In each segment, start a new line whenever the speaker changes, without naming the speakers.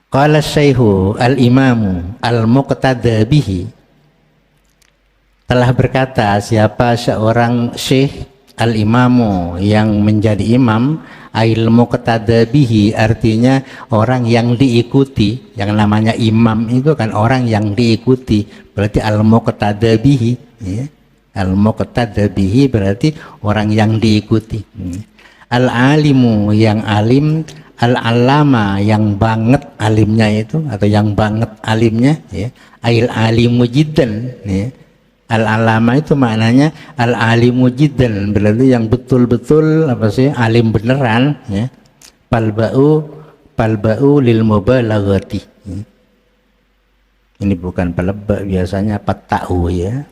Qala syaihu al-imamu al-muqtada bihi, telah berkata siapa seorang syekh al-imamu yang menjadi imam, ail muqtada bihi artinya orang yang diikuti. Yang namanya imam itu kan orang yang diikuti, berarti al-muqtada bihi ya. Al-muqtada bihi berarti orang yang diikuti. Al-alimu yang alim, al-alama yang banget alimnya itu atau yang banget alimnya ya. Ail alimu jiddan ya. Al-alama itu maknanya al-alimu jiddan, berarti yang betul-betul apa sih alim beneran ya. Palba'u lil mubalaghati ya. Ini bukan pelebak, biasanya pata'u ya.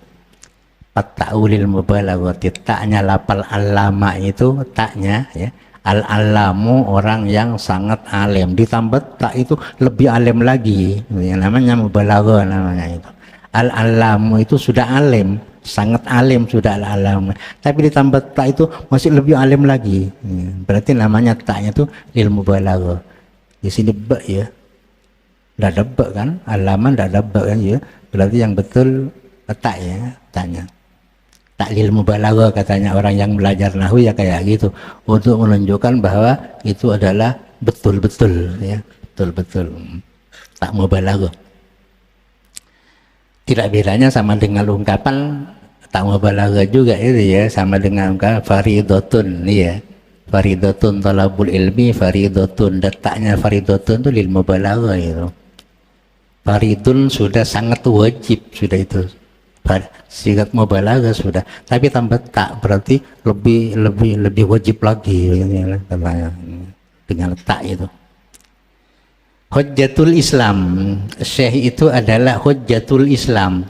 Pata'u lil mubalaghati, taknya lapal alama itu taknya ya. Al-alamu orang yang sangat alim, ditambah tak itu lebih alim lagi, yang namanya mubalaghah namanya itu. Al-alamu itu sudah alim, sangat alim sudah al-alamu, tapi ditambah tak itu masih lebih alim lagi, berarti namanya taknya itu lil mubalaghah. Di sini ba ya, tidak ada ba kan, alaman tidak ada ba kan ya, berarti yang betul tak ya, taknya. Taklil mubalaghah katanya orang yang belajar nahwu ya kayak gitu, untuk menunjukkan bahwa itu adalah betul-betul ya, betul-betul tak mubalaghah. Tidak bedanya sama dengan ungkapan tak mubalaghah juga itu ya, sama dengan ungkapan faridatun ya. Faridatun talabul ilmi faridatun, letaknya faridatun itu lil mubalaghah itu. Faridun sudah sangat wajib sudah itu. Sigat mubalaghah sudah, tapi tambah tak berarti lebih wajib lagi dengan tak itu. Hujjatul Islam, syekh itu adalah hujjatul Islam,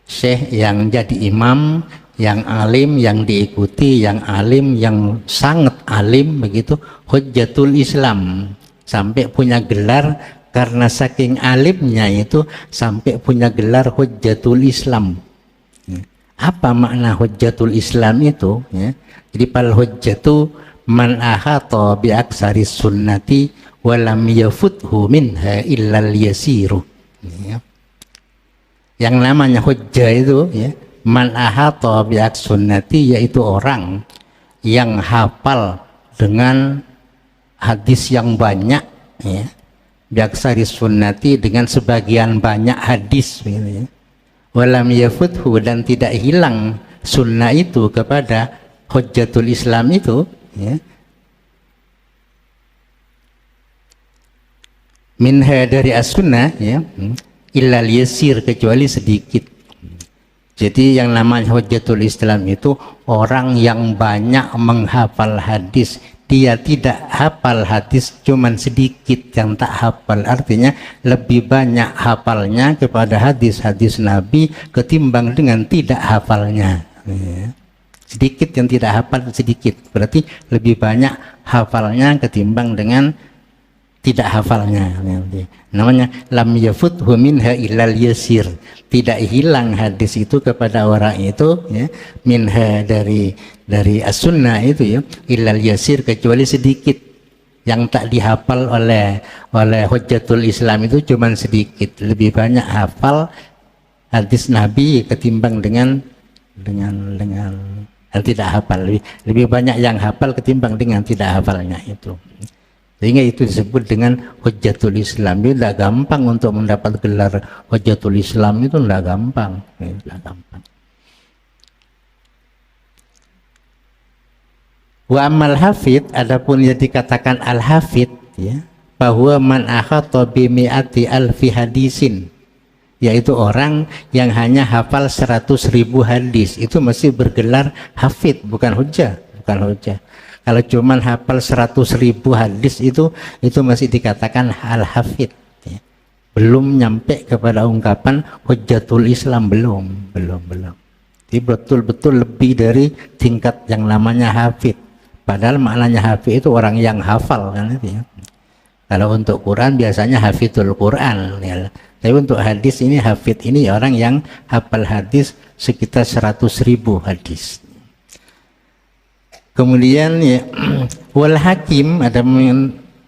syekh yang jadi imam, yang alim, yang diikuti, yang alim, yang sangat alim begitu, hujjatul Islam, sampai punya gelar karena saking alimnya itu sampai punya gelar hujjatul Islam. Apa makna hujjatul Islam itu ya? Jadi pal hujjatu man ahata bi aksari sunnati wa lam yafuthu minha illa al-yasiru ya. Yang namanya hujjah itu ya, man ahata bi aksari sunnati, yaitu orang yang hafal dengan hadis yang banyak ya, bi aksari sunnati, dengan sebagian banyak hadis gitu ya. Walam yafuthu, dan tidak hilang sunnah itu kepada hujjatul Islam itu ya. Minha dari as-sunnah ya, illal yasir, kecuali sedikit. Jadi yang namanya hujjatul Islam itu orang yang banyak menghafal hadis. Dia tidak hafal hadis, cuman sedikit yang tak hafal, artinya lebih banyak hafalnya kepada hadis-hadis Nabi ketimbang dengan tidak hafalnya ya. Sedikit yang tidak hafal, sedikit berarti lebih banyak hafalnya ketimbang dengan tidak hafalnya. Namanya lam yafuthu minha illal yasir, tidak hilang hadis itu kepada orang itu ya, minha dari as-sunnah itu ya, illal yasir, kecuali sedikit. Yang tak dihafal oleh hujjatul Islam itu cuman sedikit, lebih banyak hafal hadis Nabi ketimbang dengan tidak hafal, lebih banyak yang hafal ketimbang dengan tidak hafalnya itu. Sehingga itu disebut dengan hujjatul Islam. Itu tidak gampang untuk mendapat gelar hujjatul Islam, itu tidak gampang, tidak gampang. Wa amal hafid, adapun yang dikatakan al hafid ya, bahwa man akhata bi mi'ati alfi hadisin, yaitu orang yang hanya hafal 100.000 hadis, itu masih bergelar hafid, bukan hujjah, bukan hujjah. Kalau cuman hafal 100.000 hadis itu masih dikatakan al-hafid ya. Belum nyampe kepada ungkapan hujjatul Islam, belum. Jadi betul-betul lebih dari tingkat yang namanya hafid. Padahal maknanya hafid itu orang yang hafal kan itu ya. Kalau untuk Quran biasanya hafidul Quran ya. Tapi untuk hadis ini hafid ini orang yang hafal hadis sekitar 100.000 hadis. Kemudian ya, wal hakim, ada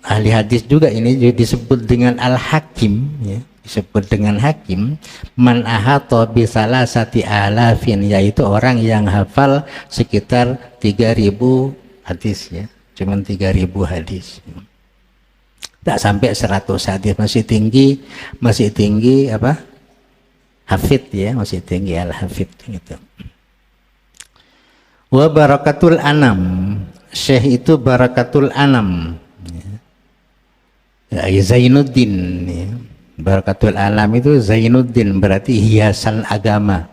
ahli hadis juga ini juga disebut dengan al-hakim ya, disebut dengan hakim. Man ahata bi salasati alafin, yaitu orang yang hafal sekitar 3.000 hadis ya, cuman 3.000 hadis, tak sampai 100 hadis, masih tinggi apa, hafid ya, masih tinggi al-hafid gitu. Wa barakatul anam, syekh itu barakatul anam ya, Zainuddin ya. Barakatul alam itu Zainuddin, berarti hiasan agama,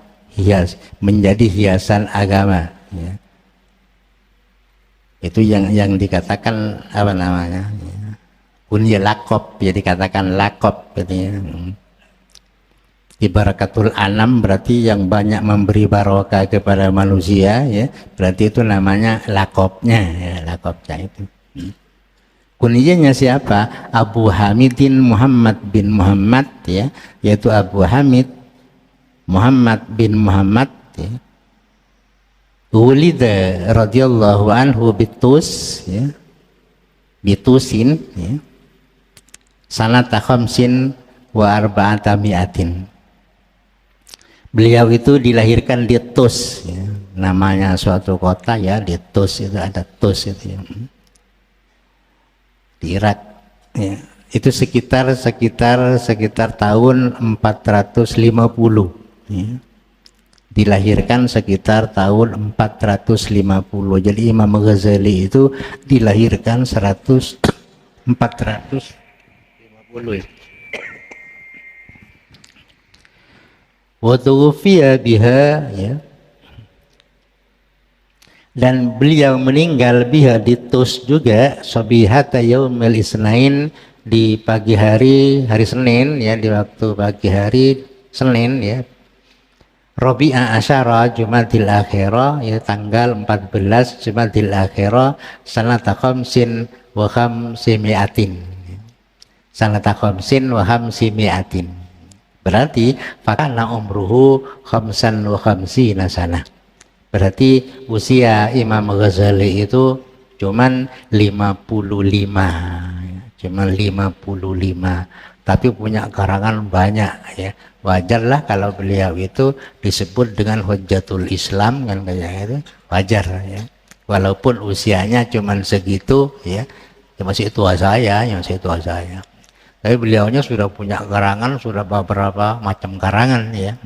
menjadi hiasan agama ya. Itu yang dikatakan apa namanya ya, kunyah lakob ya, dikatakan lakob gitu ya. Barakatul anam berarti yang banyak memberi barokah kepada manusia ya, berarti itu namanya lakobnya ya, lakobnya itu. Kunyahnya siapa? Abu Hamidin Muhammad bin Muhammad ya, yaitu Abu Hamid Muhammad bin Muhammad ya. Wulida radhiyallahu anhu bitus ya, bitusin ya, sanata khamsin wa arba'ata mi'atin. Beliau itu dilahirkan di Tus ya, namanya suatu kota ya, di Tus itu ada Tus itu ya, di Irak ya. Itu sekitar tahun 450 ya. Dilahirkan sekitar tahun 450. Jadi Imam Ghazali itu dilahirkan 450 ya. Wa tuwfiya biha ya, dan beliau meninggal biha di Tus juga, sabihata yaumil isnain, di pagi hari Senin ya, di waktu pagi hari Senin ya, Rabi'a asyara Jumadil akhirah ya, tanggal 14 Jumadil akhirah, sanata khamsin wa khamsimi'atin, sanata khamsin wa khamsimi'atin, berarti fakana umruhu khamsan wa khamsina sanah. Berarti usia Imam Ghazali itu cuman 55, tapi punya karangan banyak ya. Wajarlah kalau beliau itu disebut dengan Hujjatul Islam kan, kayak itu wajar ya. Walaupun usianya cuman segitu ya, masih tua saya, tapi beliaunya sudah punya karangan, sudah beberapa macam karangan ya,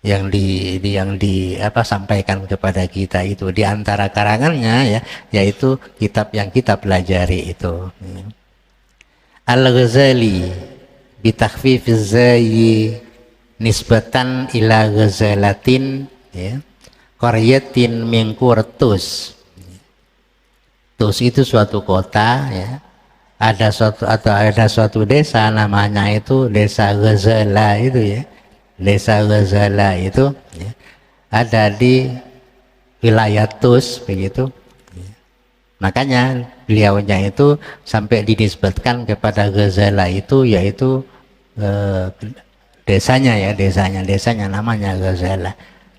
yang di sampaikan kepada kita itu. Di antara karangannya ya, yaitu kitab yang kita pelajari itu ya. Al-Ghazali bitakhfifiz zai nisbatan ila ghazalatin ya, qaryatin min Qurtus. Tus itu suatu kota ya, ada suatu desa namanya itu desa Ghazala itu ya. Desa Ghazala itu ya, ada di wilayah Tus begitu ya. Makanya beliaunya itu sampai dinisbatkan kepada Ghazala itu, yaitu desanya namanya Ghazala,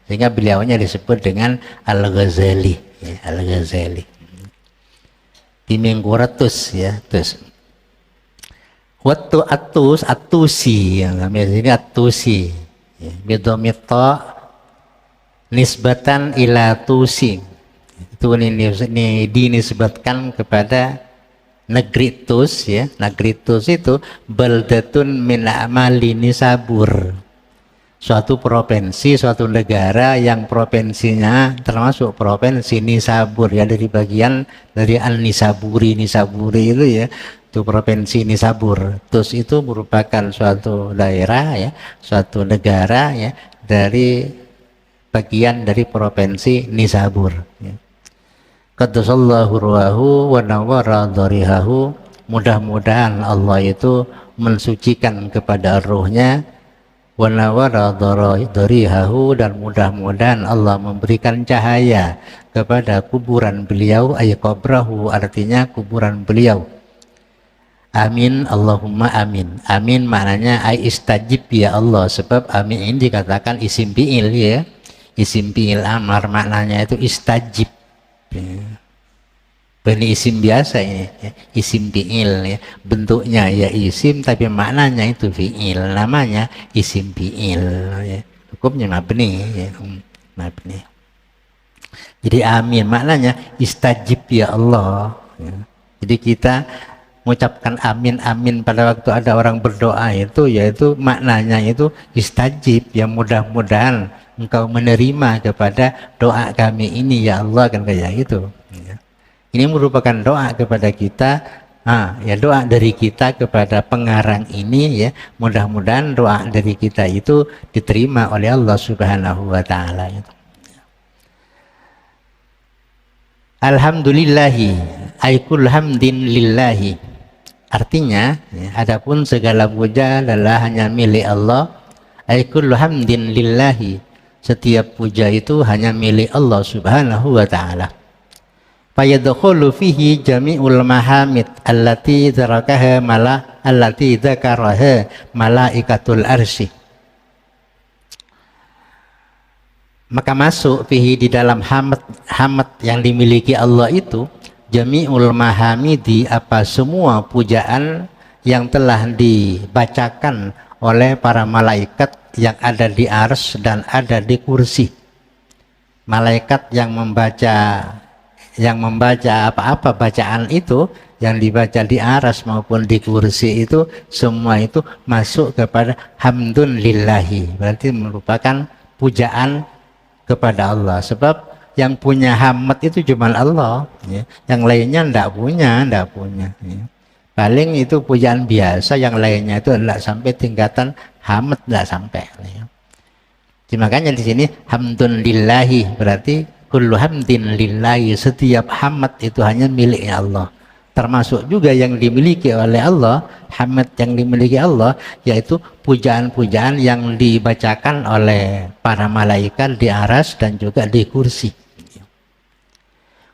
sehingga beliaunya disebut dengan Al-Ghazali ya, Al-Ghazali di Mingkuratus ya. Terus waktu Atusi yang kami sini Atusi ya, bidomita nisbatan ila Tusi, itu ini dinisbatkan kepada negeri Tus ya. Negeri Tus itu baldatun min amali Nisabur, suatu provinsi, suatu negara yang provinsinya termasuk provinsi Nisabur ya, dari bagian dari Al-Nisaburi. Nisaburi itu ya, itu provinsi Nisabur. Tus itu merupakan suatu daerah ya, suatu negara ya, dari bagian dari provinsi Nisabur ya. Qaddasallahu ruhahu wa nawwara dharihahu, mudah-mudahan Allah itu mensucikan kepada ruhnya, wa nawwara dharihahu, dan mudah-mudahan Allah memberikan cahaya kepada kuburan beliau, ay qabrahu, artinya kuburan beliau. Amin, Allahumma amin. Amin maknanya ay istajib ya Allah, sebab amin ini dikatakan isim fi'il ya, isim fi'il amar, maknanya itu istajib ya. Ini isim biasa ini, ya. Isim fi'il ya. Bentuknya ya isim tapi maknanya itu fi'il, namanya isim fi'il ya. Hukumnya mabni ya. Mabni. Jadi amin maknanya istajib ya Allah ya. Jadi kita mengucapkan amin amin pada waktu ada orang berdoa itu, yaitu maknanya itu istajib ya, mudah-mudahan engkau menerima kepada doa kami ini ya Allah, kan kayak gitu ya. Ini merupakan doa kepada kita, ya doa dari kita kepada pengarang ini ya, mudah-mudahan doa dari kita itu diterima oleh Allah Subhanahu wa taala itu. Alhamdulillahi aikul hamdin lillahi. Artinya ya, adapun segala puja adalah hanya milik Allah. Aikul hamdin lillahi, setiap puja itu hanya milik Allah Subhanahu wa taala. Fayadkhulu fihi jami'ul mahamid allati dzakaraha malaikatul arsy. Maka masuk fihi di dalam hamd yang dimiliki Allah itu jami'ul mahamidi, apa semua pujaan yang telah dibacakan oleh para malaikat yang ada di arsy dan ada di kursi. Malaikat yang membaca apa-apa bacaan itu yang dibaca di aras maupun di kursi itu, semua itu masuk kepada hamdun lillahi, berarti merupakan pujaan kepada Allah. Sebab yang punya hamd itu cuma Allah ya. Yang lainnya ndak punya ya. Paling itu pujaan biasa, yang lainnya itu tidak sampai tingkatan hamd, tidak sampai ya. Jadi makanya di sini hamdun lillahi berarti kullu hamdin lillahi, setiap hamd itu hanya miliknya Allah. Termasuk juga yang dimiliki oleh Allah, hamd yang dimiliki Allah, yaitu pujaan-pujaan yang dibacakan oleh para malaikat di aras dan juga di kursi.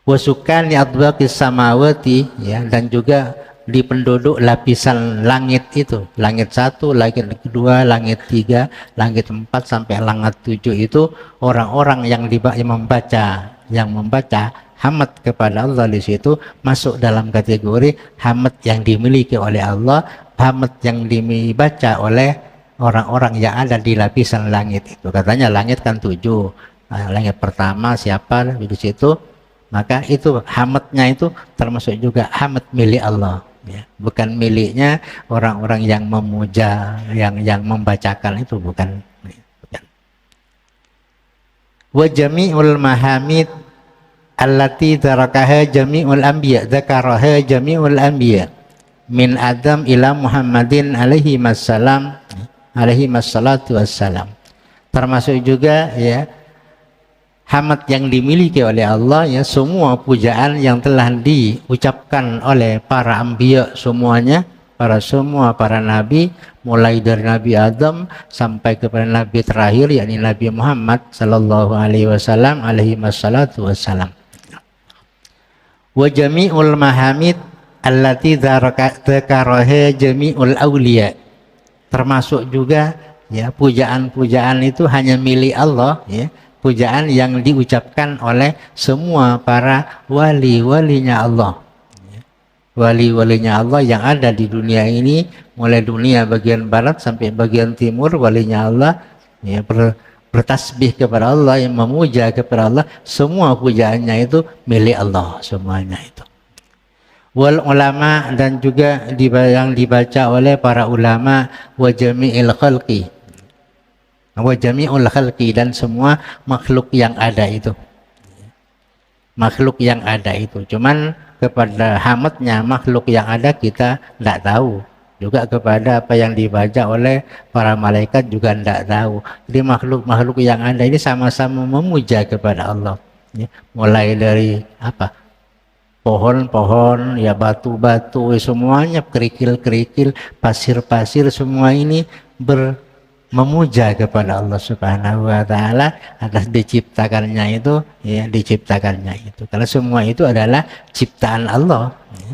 Wasukani adwaqis samawati ya, dan juga di penduduk lapisan langit itu, langit 1, langit 2, langit 3, langit 4 sampai langit 7 itu orang-orang yang membaca hamd kepada Allah di situ masuk dalam kategori hamd yang dimiliki oleh Allah, hamd yang dibaca oleh orang-orang yang ada di lapisan langit itu. Katanya langit kan 7, langit pertama siapa di situ, maka itu hamdnya itu termasuk juga hamd milik Allah ya. Bukan miliknya orang-orang yang memuja, yang membacakan itu, bukan. Wa jami'ul mahamid allati dzakaraha jami'ul anbiya, dzakaraha jami'ul anbiya min Adam ila Muhammadin alaihi wassalatu wassalam. Termasuk juga ya hamd yang dimiliki oleh Allah ya, semua pujaan yang telah diucapkan oleh para anbiya semuanya, para nabi, mulai dari Nabi Adam sampai kepada nabi terakhir yakni Nabi Muhammad sallallahu alaihi wasallam alaihi wassalatu wassalam. Wa jami'ul mahamid allati dzakaraha jami'ul auliya, termasuk juga ya pujaan-pujaan itu hanya milik Allah ya, pujaan yang diucapkan oleh semua para wali-walinya Allah. Wali-walinya Allah yang ada di dunia ini, mulai dunia bagian barat sampai bagian timur, walinya Allah ya, bertasbih kepada Allah, yang memuja kepada Allah, semua pujaannya itu milik Allah semuanya itu. Wal ulama, dan juga yang dibaca oleh para ulama, wa jami'il khalqi, wa jami'ul khalqi, dan semua makhluk yang ada itu. Makhluk yang ada itu. Cuman kepada hamdnya makhluk yang ada kita tidak tahu. Juga kepada apa yang dibaca oleh para malaikat juga tidak tahu. Jadi makhluk-makhluk yang ada ini sama-sama memuja kepada Allah. Ya, mulai dari apa? Pohon-pohon, ya batu-batu, semuanya, kerikil-kerikil, pasir-pasir, semua ini memuja kepada Allah Subhanahu wa taala atas diciptakannya itu ya, karena semua itu adalah ciptaan Allah ya.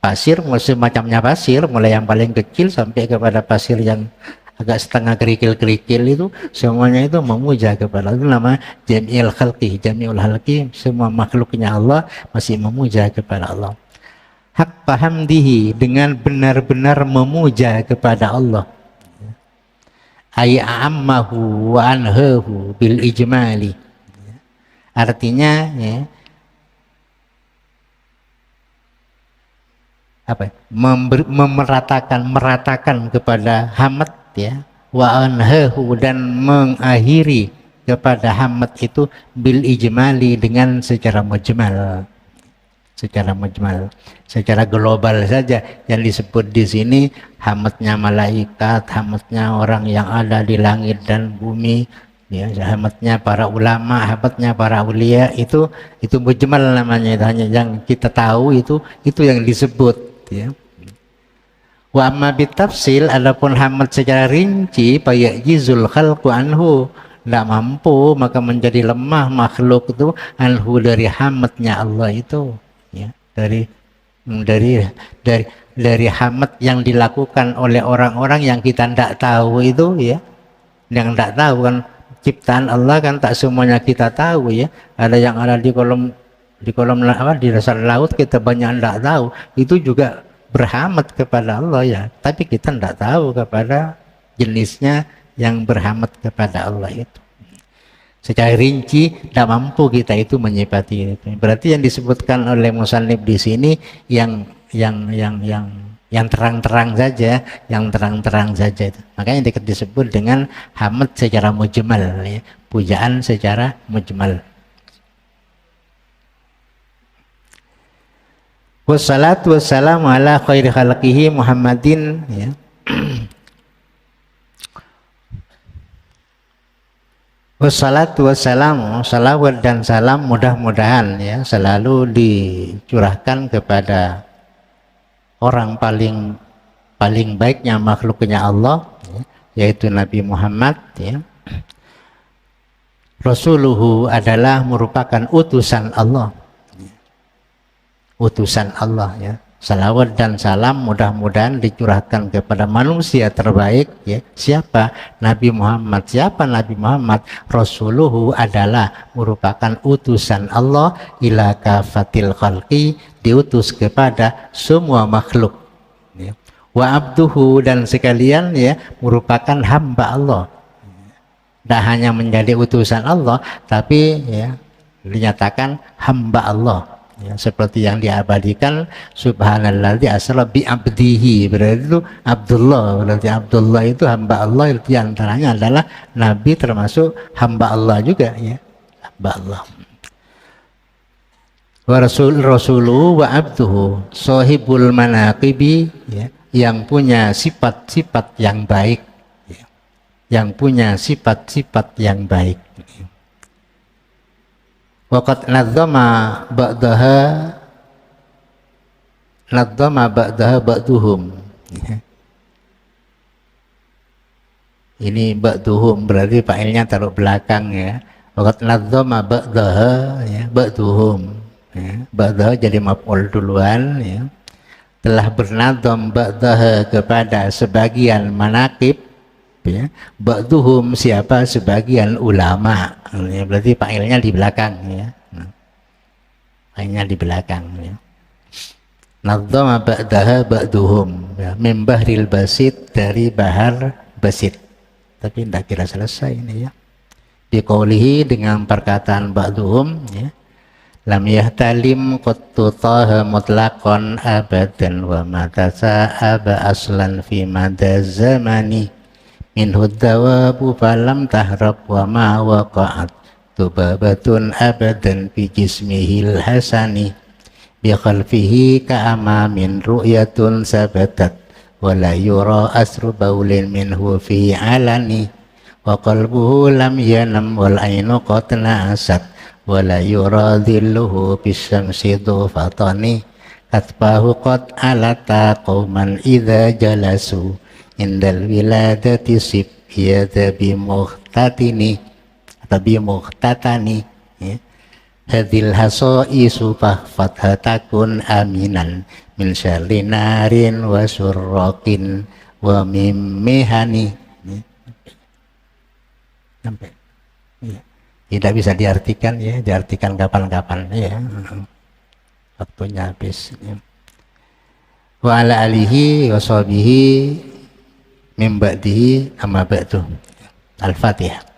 Pasir, macamnya pasir, mulai yang paling kecil sampai kepada pasir yang agak setengah kerikil-kerikil itu semuanya itu memuja kepada Allah. Itu nama jami'ul khalqi, semua makhluknya Allah masih memuja kepada Allah. Hak pahamdihi, dengan benar-benar memuja kepada Allah. Ay'ammahu wa anhahu bil ijmali. Artinya ya, meratakan kepada hamd ya, wa anhahu, dan mengakhiri kepada hamd itu bil ijmali, dengan secara mujmal, secara global saja. Yang disebut di sini hamdnya malaikat, hamdnya orang yang ada di langit dan bumi, ya, hamdnya para ulama, hamdnya para ulia, itu mujmal namanya. Itu hanya yang kita tahu, itu yang disebut ya. Wa amma bitafsil, adapun hamd secara rinci, fayajizul khalqu anhu, tidak mampu maka menjadi lemah makhluk itu anhu, dari hamdnya Allah itu ya, dari hamd yang dilakukan oleh orang-orang yang kita tidak tahu itu ya, yang tidak tahu kan ciptaan Allah kan tak semuanya kita tahu ya. Ada yang ada di kolom di dasar laut kita banyak tidak tahu, itu juga berhamd kepada Allah ya, tapi kita tidak tahu kepada jenisnya yang berhamd kepada Allah itu. Secara rinci tidak mampu kita itu menyifati itu. Berarti yang disebutkan oleh musannif di sini yang terang-terang saja, itu. Makanya disebut dengan hamd secara mujmal ya, pujaan secara mujmal. Wassalatu wassalamu ala khairi khalqihi Muhammadin ya. Wassalatu wassalamu, salawat dan salam mudah-mudahan ya selalu dicurahkan kepada orang paling baiknya makhluknya Allah ya, yaitu Nabi Muhammad ya. Rasuluhu adalah merupakan utusan Allah ya. Salawat dan salam mudah-mudahan dicurahkan kepada manusia terbaik ya. Siapa? Nabi Muhammad. Siapa Nabi Muhammad? Rasuluhu adalah merupakan utusan Allah ila kafatil khalqi, diutus kepada semua makhluk ya. Wa abduhu, dan sekalian ya merupakan hamba Allah. Tidak hanya menjadi utusan Allah, tapi ya dinyatakan hamba Allah. Ya, seperti yang diabadikan subhanalladzi asra bi abdihi, berarti itu Abdullah, berarti Abdullah itu hamba Allah, itu antaranya adalah Nabi, termasuk hamba Allah juga ya, hamba Allah. Wa rasuluhu wa abduhu sahibul manaqibi ya, yang punya sifat-sifat yang baik ya, yang punya sifat-sifat yang baik. Waqad nadzama ba'daha ba'duhum. Ini ba'duhum berarti fa'ilnya taruh belakang ya. Waqad nadzama ba'daha ya, ba'duhum. Ya, ba'daha jadi maf'ul duluan ya. Telah bernadzam ba'daha kepada sebagian manaqib ya, ba'duhum siapa? Sebagian ulama ya, berarti fa'ilnya di belakang ya, fa'ilnya di belakang ya. Nadzama ba'daha ba'duhum ya, min bahril basit, dari bahar basit, tapi tidak kira selesai ini ya. Biqaulihi, dengan perkataan ba'duhum ya, lam yahtalim qattu taha mutlaqan abadan wa matasa'aba aslan fi madaz zamani minhud dawabu falam tahrab wa ma waqa'at tubabatun abadan fi jismihil hasani bi khalfihi ka'amamin ru'yatun sabatat wa la yura asru baulin minhu fi alani wa qalbuhu lam yanam wal ainu qad na'asat wa la yura dhilluhu bisyamsi dhufatani katbahu qad alata qauman idza jalasu indal wiladati sibiyata bimuhtatini atau bimuhtatani ya. Hadil hasaisu fathatakun aminan min syarri narin wa surraqin wa mimmihani ya. sampai. Ya. Tidak bisa diartikan ya, diartikan kapan-kapan ya. Waktunya habis. Ya. Wa ala alihi wa sahbihi min ba'dihi amma ba'du. Al-Fatihah.